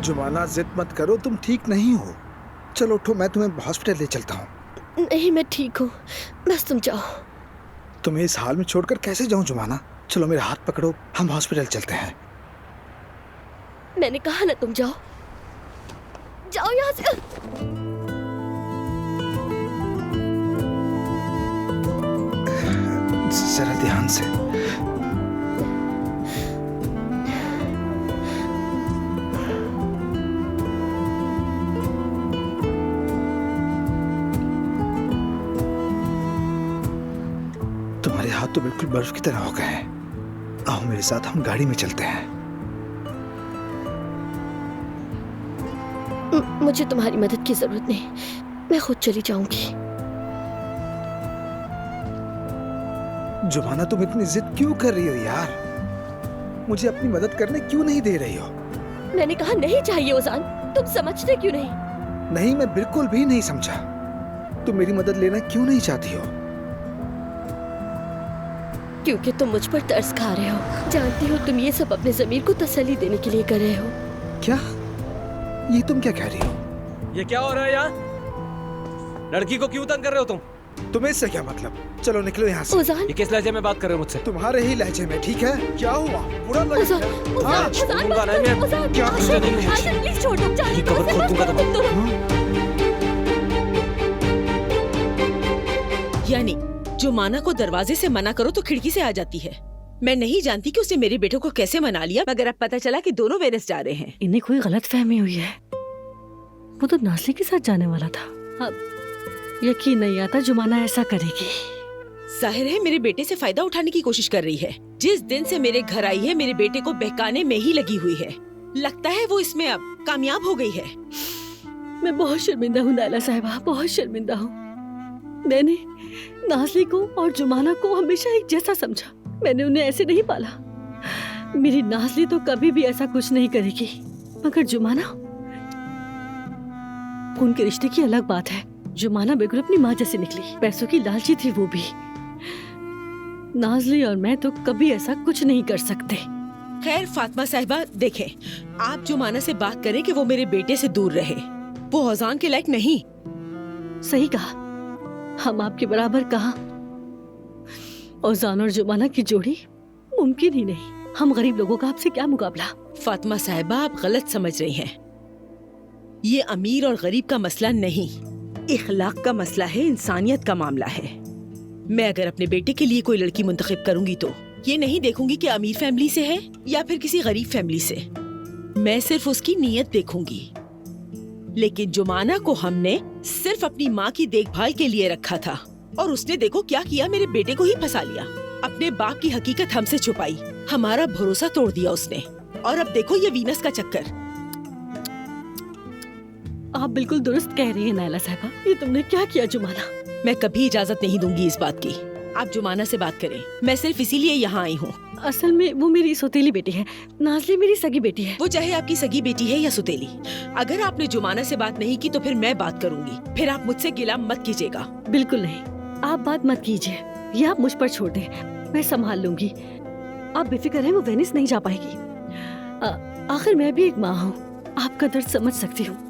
जुमाना जिद मत करो, तुम ठीक नहीं हो। चलो उठो, मैं तुम्हें हॉस्पिटल ले चलता हूँ। नहीं, मैं ठीक हूँ, बस तुम जाओ। तुम्हें इस हाल में छोड़कर कैसे जाऊं जुमाना? चलो मेरा हाथ पकड़ो, हम हॉस्पिटल चलते हैं। मैंने कहा ना तुम जाओ, जाओ यहाँ से। जरा ध्यान से। तुम्हारे हाथ तो बिल्कुल बर्फ की तरह हो गए हैं। आओ मेरे साथ, हम गाड़ी में चलते हैं। मुझे तुम्हारी मदद की जरूरत नहीं, मैं खुद चली जाऊंगी। जुमाना तुम इतनी जिद क्यों कर रही हो यार? मुझे अपनी मदद करने क्यों नहीं दे रही हो? मैंने कहा नहीं चाहिए ओजान, तुम समझते क्यों नहीं? नहीं, मैं बिल्कुल भी नहीं समझा। तुम मेरी मदद लेना क्यों नहीं चाहती हो? क्योंकि तुम मुझ पर तरस खा रहे हो। जानती हो तुम ये सब अपने ज़मीर को तसल्ली देने के लिए कर रहे हो। क्या? ये तुम क्या कह रही हो? ये क्या हो रहा है यहाँ? लड़की को क्यों तंग कर रहे हो तुम? तुम्हें इससे क्या मतलब? चलो निकलो यहाँ से। ओजान, ये किस लहजे में बात कर रहे हो मुझसे? तुम्हारे ही लहजे में, ठीक है? क्या हुआ? बुरा लगा? ओजान, हाँ? ओजान, दूंगा ना मैं। ओजान, क्या आशिक, तुझे नहीं हुआ? आशिक, प्लीज छोड़ दो, जाने ये दो, कवर खोल दूंगा यानी जुमाना को दरवाजे से मना करो तो खिड़की से आ जाती है। मैं नहीं जानती कि उसने मेरे बेटे को कैसे मना लिया, मगर अब पता चला कि दोनों वेनिस जा रहे हैं। इन्हें कोई गलत फहमी हुई है। वो तो नासली के साथ जाने वाला था। अब यकीन नहीं आता जुमाना ऐसा करेगी। जाहिर है मेरे बेटे से फायदा उठाने की कोशिश कर रही है। जिस दिन से मेरे घर आई है मेरे बेटे को बहकाने में ही लगी हुई है। लगता है वो इसमें अब कामयाब हो गई है। मैं बहुत शर्मिंदा हूँ नायला साहिबा, बहुत शर्मिंदा हूँ। मैंने नासली को और जुमाना को हमेशा एक जैसा समझा। मैंने उन्हें ऐसे नहीं पाला। मेरी नासली तो कभी भी ऐसा कुछ नहीं करेगी, मगर जुमाना, उनके रिश्ते की अलग बात है। जुमाना बिल्कुल अपनी माँ जैसी निकली, पैसों की लालची थी वो भी। नाजली और मैं तो कभी ऐसा कुछ नहीं कर सकते। खैर फातिमा साहिबा देखें, आप जुमाना से बात करें कि वो मेरे बेटे से दूर रहे। वो औजान के लायक नहीं। सही कहा, हम आपके बराबर कहा। औजान और जुमाना की जोड़ी मुमकिन ही नहीं। हम गरीब लोगों का आपसे क्या मुकाबला। फातिमा साहिबा आप गलत समझ रही हैं। ये अमीर और गरीब का मसला नहीं, इखलाक का मसला है, इंसानियत का मामला है। मैं अगर अपने बेटे के लिए कोई लड़की मुंतखब करूंगी तो ये नहीं देखूंगी कि अमीर फैमिली से है या फिर किसी गरीब फैमिली से। मैं सिर्फ उसकी नीयत देखूंगी। लेकिन जुमाना को हमने सिर्फ अपनी माँ की देखभाल के लिए रखा था और उसने देखो क्या किया, मेरे बेटे को ही फंसा लिया। अपने बाप की हकीकत हमसे छुपाई, हमारा भरोसा तोड़ दिया उसने। और अब देखो ये वीनस का चक्कर। आप बिल्कुल दुरुस्त कह रही हैं नायला साहिबा। ये तुमने क्या किया जुमाना? मैं कभी इजाजत नहीं दूंगी इस बात की। आप जुमाना से बात करें, मैं सिर्फ इसीलिए यहाँ आई हूँ। असल में वो मेरी सौतेली बेटी है, नाजली मेरी सगी बेटी है। वो चाहे आपकी सगी बेटी है या सुतेली, अगर आपने जुमाना से बात नहीं की तो फिर मैं बात करूंगी। फिर आप मुझसे गिला मत कीजिएगा। बिल्कुल नहीं, आप बात मत कीजिए, ये आप मुझ पर छोड़ दें, मैं संभाल लूंगी। आप बेफिक्र हैं, वो वेनिस नहीं जा पाएगी। आखिर मैं भी एक माँ हूँ, आपका दर्द समझ सकती हूँ।